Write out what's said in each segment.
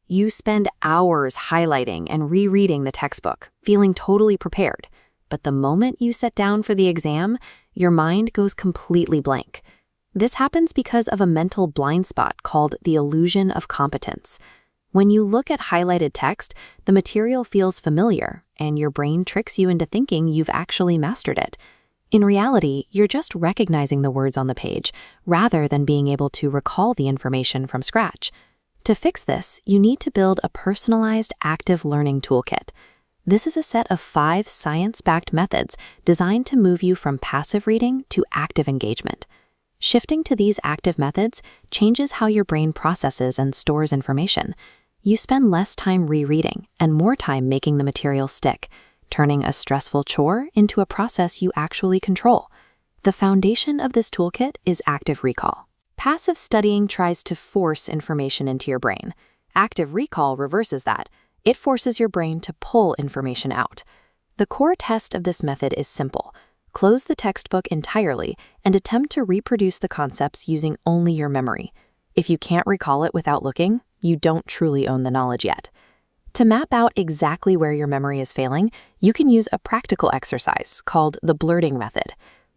You spend hours highlighting and rereading the textbook, feeling totally prepared. But the moment you sit down for the exam, your mind goes completely blank. This happens because of a mental blind spot called the illusion of competence. When you look at highlighted text, the material feels familiar, and your brain tricks you into thinking you've actually mastered it. In reality, you're just recognizing the words on the page, rather than being able to recall the information from scratch. To fix this, you need to build a personalized active learning toolkit. This is a set of 5 science-backed methods designed to move you from passive reading to active engagement. Shifting to these active methods changes how your brain processes and stores information. You spend less time rereading and more time making the material stick, turning a stressful chore into a process you actually control. The foundation of this toolkit is active recall. Passive studying tries to force information into your brain. Active recall reverses that. It forces your brain to pull information out. The core test of this method is simple. Close the textbook entirely and attempt to reproduce the concepts using only your memory. If you can't recall it without looking, you don't truly own the knowledge yet. To map out exactly where your memory is failing, you can use a practical exercise called the blurting method.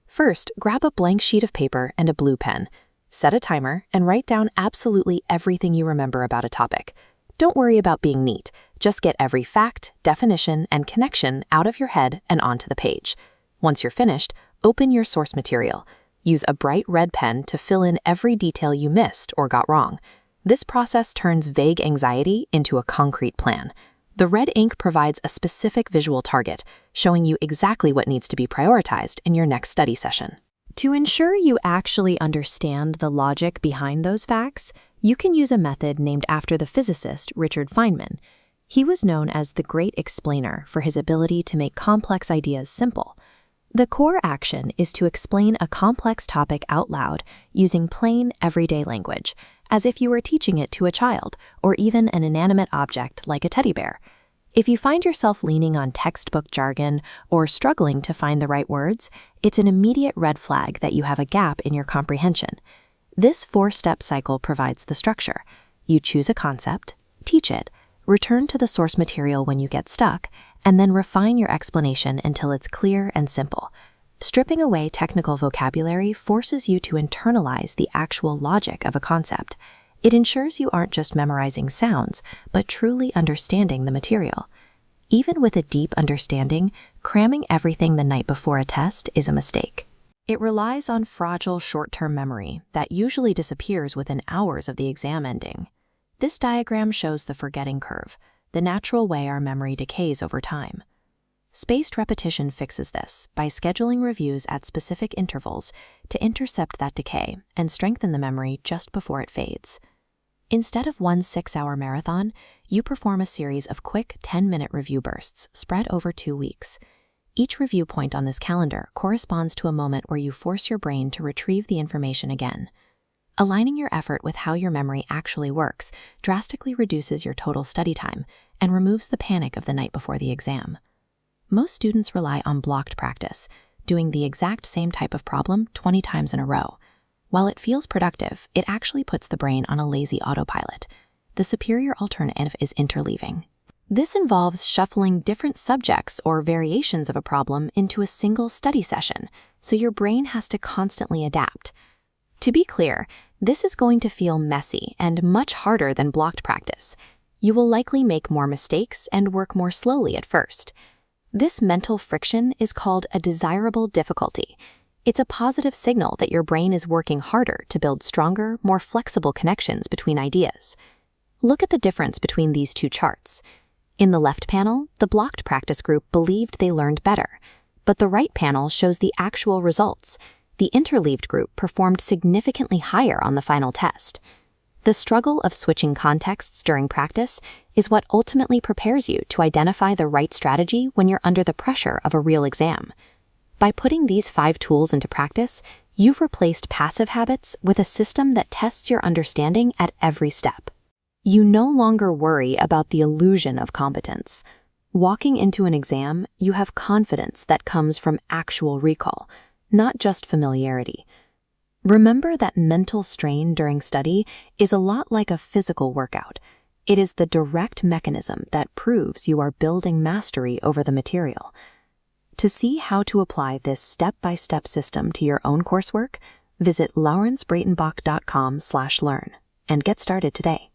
First, grab a blank sheet of paper and a blue pen. Set a timer and write down absolutely everything you remember about a topic. Don't worry about being neat. Just get every fact, definition, and connection out of your head and onto the page. Once you're finished, open your source material. Use a bright red pen to fill in every detail you missed or got wrong. This process turns vague anxiety into a concrete plan. The red ink provides a specific visual target, showing you exactly what needs to be prioritized in your next study session. To ensure you actually understand the logic behind those facts, you can use a method named after the physicist Richard Feynman. He was known as the Great Explainer for his ability to make complex ideas simple. The core action is to explain a complex topic out loud using plain, everyday language, as if you were teaching it to a child or even an inanimate object like a teddy bear. If you find yourself leaning on textbook jargon or struggling to find the right words, it's an immediate red flag that you have a gap in your comprehension. This 4-step cycle provides the structure. You choose a concept, teach it, return to the source material when you get stuck, and then refine your explanation until it's clear and simple. Stripping away technical vocabulary forces you to internalize the actual logic of a concept. It ensures you aren't just memorizing sounds, but truly understanding the material. Even with a deep understanding, cramming everything the night before a test is a mistake. It relies on fragile short-term memory that usually disappears within hours of the exam ending. This diagram shows the forgetting curve, the natural way our memory decays over time. Spaced repetition fixes this by scheduling reviews at specific intervals to intercept that decay and strengthen the memory just before it fades. Instead of one 6-hour marathon, you perform a series of quick 10-minute review bursts spread over 2 weeks. Each review point on this calendar corresponds to a moment where you force your brain to retrieve the information again. Aligning your effort with how your memory actually works drastically reduces your total study time and removes the panic of the night before the exam. Most students rely on blocked practice, doing the exact same type of problem 20 times in a row. While it feels productive, it actually puts the brain on a lazy autopilot. The superior alternative is interleaving. This involves shuffling different subjects or variations of a problem into a single study session, so your brain has to constantly adapt. To be clear, this is going to feel messy and much harder than blocked practice. You will likely make more mistakes and work more slowly at first. This mental friction is called a desirable difficulty. It's a positive signal that your brain is working harder to build stronger, more flexible connections between ideas. Look at the difference between these two charts. In the left panel, the blocked practice group believed they learned better, but the right panel shows the actual results. The interleaved group performed significantly higher on the final test. The struggle of switching contexts during practice is what ultimately prepares you to identify the right strategy when you're under the pressure of a real exam. By putting these 5 tools into practice, you've replaced passive habits with a system that tests your understanding at every step. You no longer worry about the illusion of competence. Walking into an exam, you have confidence that comes from actual recall, not just familiarity. Remember that mental strain during study is a lot like a physical workout. It is the direct mechanism that proves you are building mastery over the material. To see how to apply this step-by-step system to your own coursework, visit laurensbreitenbach.com/learn and get started today.